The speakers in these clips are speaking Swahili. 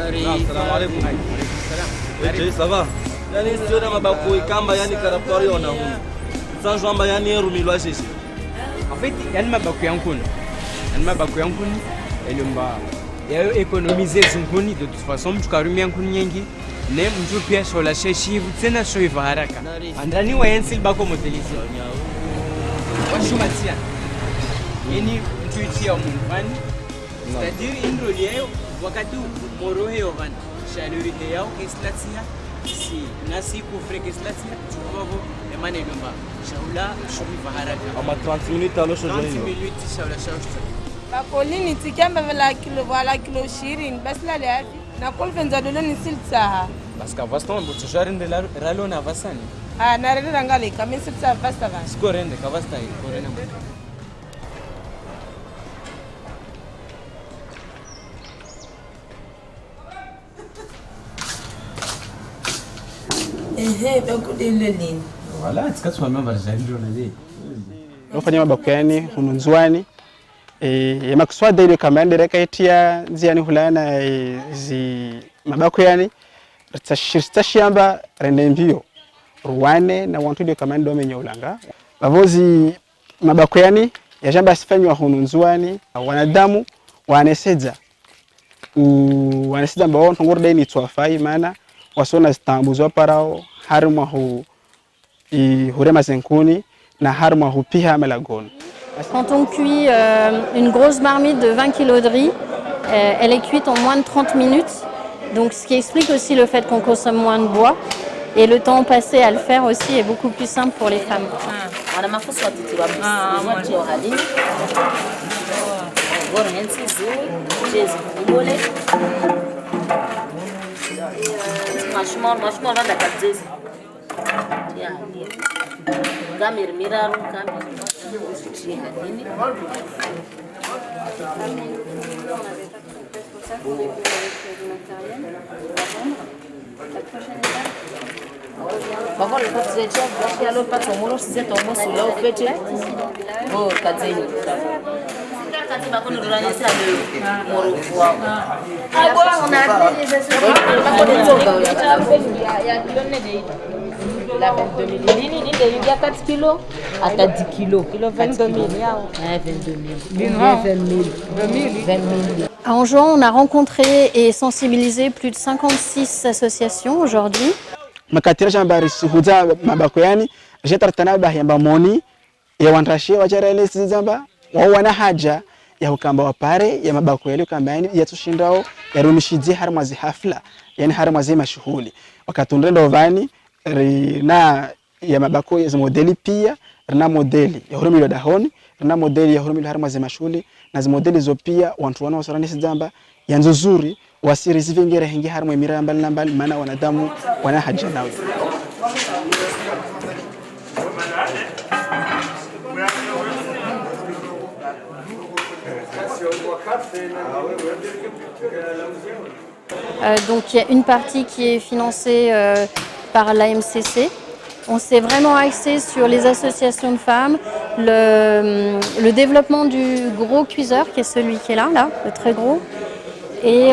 Assalamu alaikum. Oui, ça va. Yani sio na mabako ikamba yani karaptori ona huko. Sasa jamba yani rumilwa sisi. En fait, yani mabako yankuni. Yani mabako yankuni elomba ya économiser zinkuni de toute façon mtukarumia yankuni nyingi. Ne mtu pia shola sheshivu tena shoiva haraka. Andani wa yensil bako modelisi. Washumatia. Yani mtu itia umfani. C'est-à-dire indro leo wakati morohe yovan. Shalurite yao kislatia si nasi kufre kislatia tukavo emane lomba. Shaula shoiva haraka. Ama 30 minutes alo shojo. 30 minutes shaula shausta. Bakolini tikamba vela kilo shirin bas la leafi. Na kol venza dolo ni siltsaha. Parce qu'avaston botsharinde ralo na vasani. Ah na rende rangale kami siltsa vasta van. Skorende kavasta korena. Bakudile nini? Voilà, tsikatwa mamba zalilo na zee. Nofanya mabakani hununzwani ya makuswada ile kama ndereka itia nziani hulana zi mabako yani tashamba rende mbio ruwane na wantu ile kama ndo menye ulanga bavozi mabako yani ya jamba asifanywa hununzwani wanadamu waneseza ambao ngorde ni twafai maana wasona zitambuzwa parao harma hu hurema zenkuni na harma hu piha melagoni. Quand on cuit une grosse marmite de 20 kg de riz, elle est cuite en moins de 30 minutes. Donc ce qui explique aussi le fait qu'on consomme moins de bois. Et le temps passé à le faire aussi est beaucoup plus simple pour les femmes. La 22 000. Il y a 4 kilos à 10 kilos. 22 000. 20 000. À Anjouan, on a rencontré et sensibilisé plus de 56 associations aujourd'hui. Makatira jambari suhuza mabako yani jetartana bahamba moni ya wanrashi wajarele zamba wana haja ya ukamba wapare ya mabako yale ukamba yani yatushindao yarumishije harmazi hafla yani harmazi mashuhuli wakatundendo vani na ya mabako ya modeli pia na modeli ya hurumilo dahoni na modeli ya hurumilo harmazi mashuli na modeli zo pia wantu wana wasarani zamba ya nzuri wasiri zivingere hingi harmo emira mbali na mbali maana wanadamu wana haja nao. Donc il y a une partie qui est financée par l'AMCC. On s'est vraiment axé sur les associations de femmes, le développement du gros cuiseur qui est celui qui est là, le très gros, et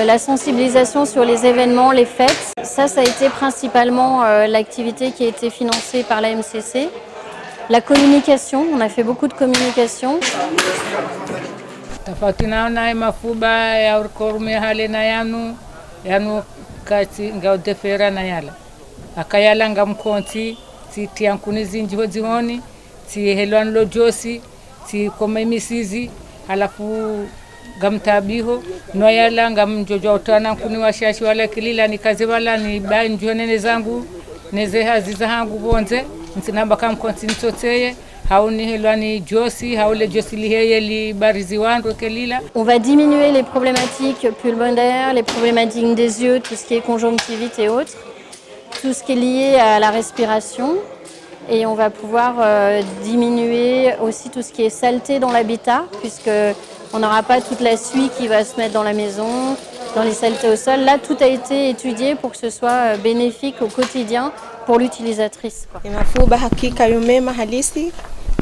la sensibilisation sur les événements, les fêtes. Ça a été principalement l'activité qui a été financée par l'AMCC. La communication, on a fait beaucoup de communication. Tafatina na mafuba ya urkorume hale na yanu kati ngaudefera na yala akayala ngamkonti ti tiankuni zinjiho zihoni ti helwan lojosi ti komemisizi alafu gamtabiho no yala ngamjojo utana kuni washashi wala kilila nikaze wala ni banjo nene zangu neze haziza hangu bonze ntinamba kamkonti ntoteye. On va diminuer les problématiques pulmonaires, les problématiques des yeux, tout ce qui est conjonctivite et autres, tout ce qui est lié à la respiration. Et on va pouvoir diminuer aussi tout ce qui est saleté dans l'habitat, puisqu'on n'aura pas toute la suie qui va se mettre dans la maison, dans les saletés au sol. Là, tout a été étudié pour que ce soit bénéfique au quotidien pour l'utilisatrice.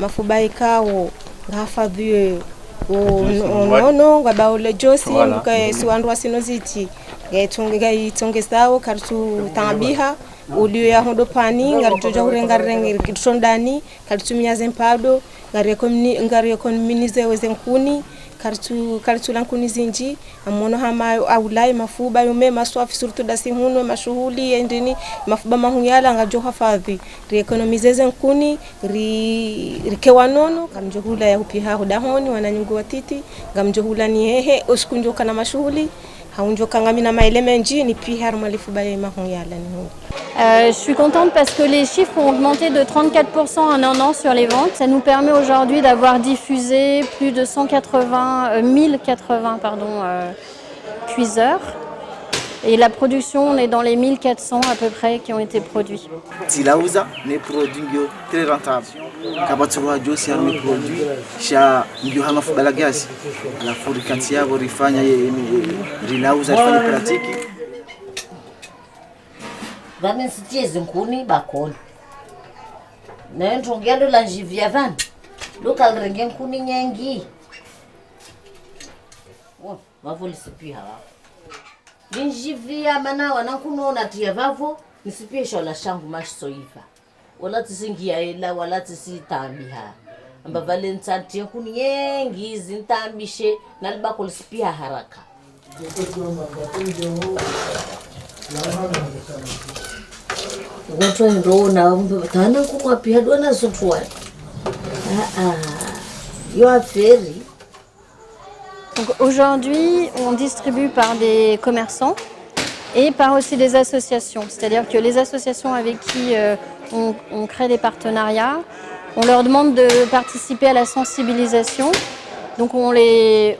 Mafuba ikawo ngahafadhiwe unono ngaba ule josi mbuka siwandu wasinoziti gaitunge sawo kartu tambiha uliyo ya hondo pani ngarjoja hurengarenge kitondani kartu miaze mpado ngari economize wezenkuni kartu lankuni zinji amono hama aulai mafuba yume maswafi surtu dasi huno mashuhuli endini mafuba mahuyala ngajo hafadhi economize zenkuni rikewanono kamjohula ya upiha hodahoni wananyungu watiti ngamjohula ni hehe oskunjoka na mashuhuli haunjoka ngamina maelemenji ni piha malifuba ya mahuyala ni huno. Je suis contente parce que les chiffres ont augmenté de 34% en un an sur les ventes. Ça nous permet aujourd'hui d'avoir diffusé plus de 1080 cuiseurs. Et la production, on est dans les 1400 à peu près qui ont été produits. Tilauza ne produit très rentable. Kabatwa josi ne produit sha ndio hama fubala gasi. La fabrikanti yao rifanya rilauza rifanya pratique. Vame sitie zinkuni bakoni. Na ntongelo la njivia van. Local renge nkuni nyengi. Vavoli sipi hawa. Njivia mana wanakuno na tia vavo nisipie shola shangu mashisoifa. Wala tisingia ela wala tisitambiha. Amba valentantia nkuni nyengi zintambishe nalibako lisipia haraka. Aujourd'hui, on distribue par des commerçants et par aussi des associations. C'est-à-dire que les associations avec qui on crée des partenariats, on leur demande de participer à la sensibilisation. Donc on les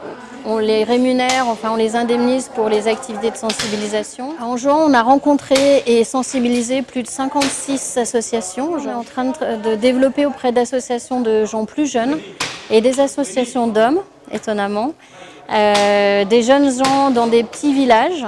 rémunère, enfin on les indemnise pour les activités de sensibilisation. En juin, on a rencontré et sensibilisé plus de 56 associations. On est en train de développer auprès d'associations de gens plus jeunes et des associations d'hommes, étonnamment, des jeunes gens dans des petits villages.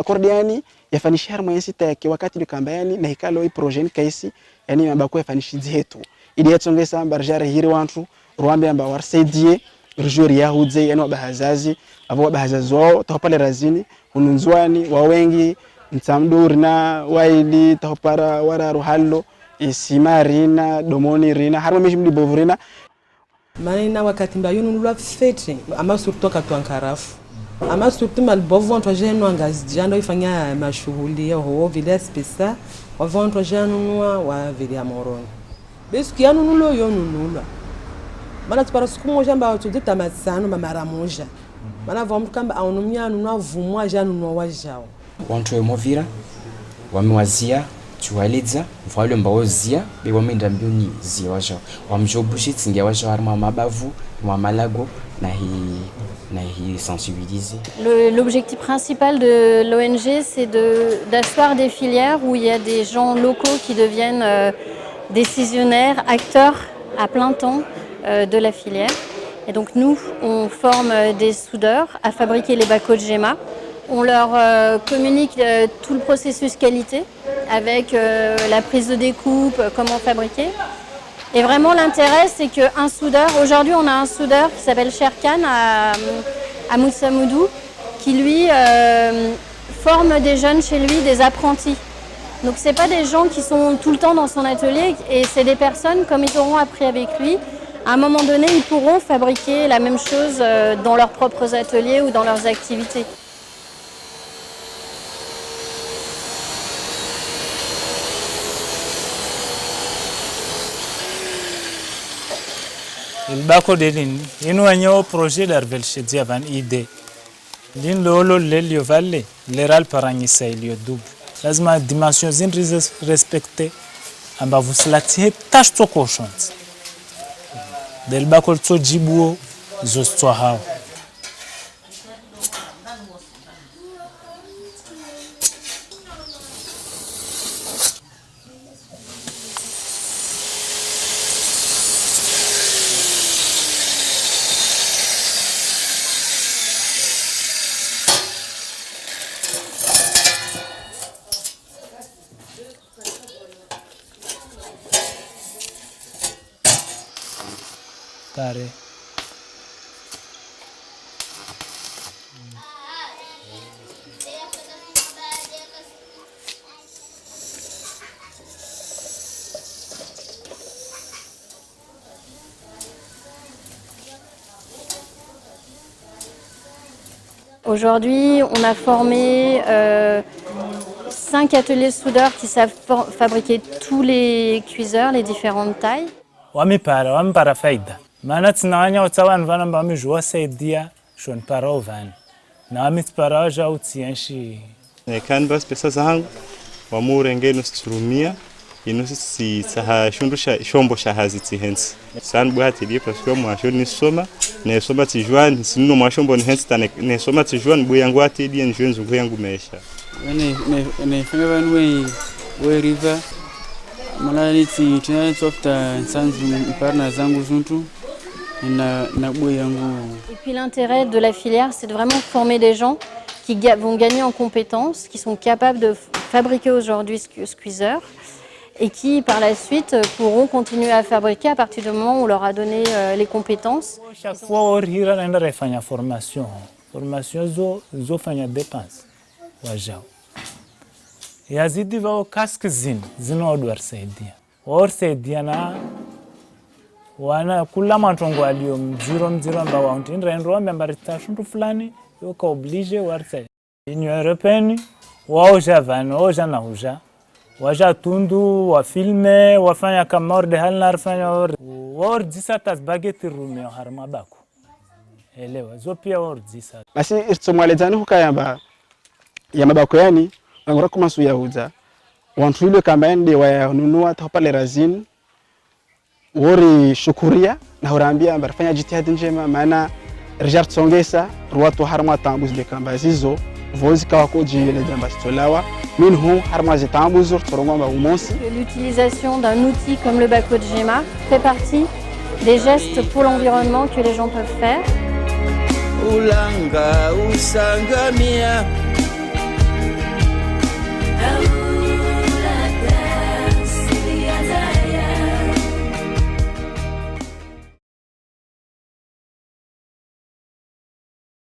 Kordiani yafanishi harma yasita yake wakati likambayani na hikalo hii projeni kaisi yani mabako yafanishi zetu ili yatsongesa barjara hiri wantu ruambe amba warsaidie rujuri yahuze yani wabahazazi abo wabahazazi wao tahopale razini ununzwani wa wengi ntamdurna waili tahopara wara ruhallo isimarina domoni rina harma mishi mdi bovrina manina wakati mbayunu nulwa fete ama surtout katwankarafu ama surtout malbovu watu wajenu angazijando ifanya mashughuli ho vile spesa watu wajenu wa vile amoroni besu yanu nulo yonunula mana tupara siku moja mba watu dita masano mara moja mana vamtu kamba aunumia nunwa vumwa janu nunwa wajao wantu emovira wamewazia chualiza mfalo mbawozia be wamenda mbioni zia wajao wamjobushi tsingia wajao harma mabavu wa malago na sensibiliser. L'objectif principal de l'ONG, c'est d'asseoir des filières où il y a des gens locaux qui deviennent décisionnaires, acteurs à plein temps de la filière. Et donc nous, on forme des soudeurs à fabriquer les bacos de GEMA. On leur communique tout le processus qualité avec la prise de découpe, comment fabriquer. Et vraiment l'intérêt, c'est qu'un soudeur, aujourd'hui on a un soudeur qui s'appelle Sherkan à Moussamoudou, qui lui forme des jeunes chez lui, des apprentis. Donc ce n'est pas des gens qui sont tout le temps dans son atelier, et c'est des personnes, comme ils auront appris avec lui, à un moment donné ils pourront fabriquer la même chose dans leurs propres ateliers ou dans leurs activités. Il bako de lin inu anyo projet d'arvel chedia van idée lin lolo lelio valle leral parangisa ilio double lazima dimension zin respecté amba vuslati tash to koshont del bako to jibuo zosto hao Aujourd'hui, on a formé 5 ateliers soudeurs qui savent fabriquer tous les cuiseurs, les différentes tailles. wamipara faida maana tinawanya utawana vana mbami wasaidia shon para ovana na wamitipara waja utienshi kan bas pesa zangu wamurenge nustrumia inusi saha shundusha shombo shahazi tihensi san bwati die parce moi ni soma ne soma tijuan sino moi shombo ni hensi tane ne soma tijuan buyangu ati die njenzu buyangu mesha ne fanga vanwe we river Malaliti tena softa sanzu parna zangu zuntu na boyangu. Et puis l'intérêt de la filière, c'est de vraiment former des gens qui vont gagner en compétences, qui sont capables de fabriquer aujourd'hui squeezer et qui par la suite pourront continuer à fabriquer à partir du moment où on leur a donné les compétences. Chaque fois on hira naenda refanya formation zo fanya dépense wajao yazidi vao kaski zinaodwarsaidia na wana kula matongo alio mziro mba waunti nroambe mbarita shuntu fulani yoka oblige warsa Union européenne waoja vano waja na uja waja tundu wa filme wafanya kama orde halnar fanya ordi satas bageti rume harma bako elewa zo pia ordi sat basi irtsomwalezani hukayamba ya mabako yani ngora kuma su yahuza wantu ile kamba ende wanunua tapale razin wori shukuria na hurambia barafanya jitihadi njema maana Richard Songesa ruwatu harma tambuz de kamba zizo vozi kawako jile jamba stolawa minhu harma zitambuzo tsorongwa umonsi. L'utilisation d'un outil comme le baco de GEMA fait partie des gestes pour l'environnement que les gens peuvent faire. Ulanga usangamia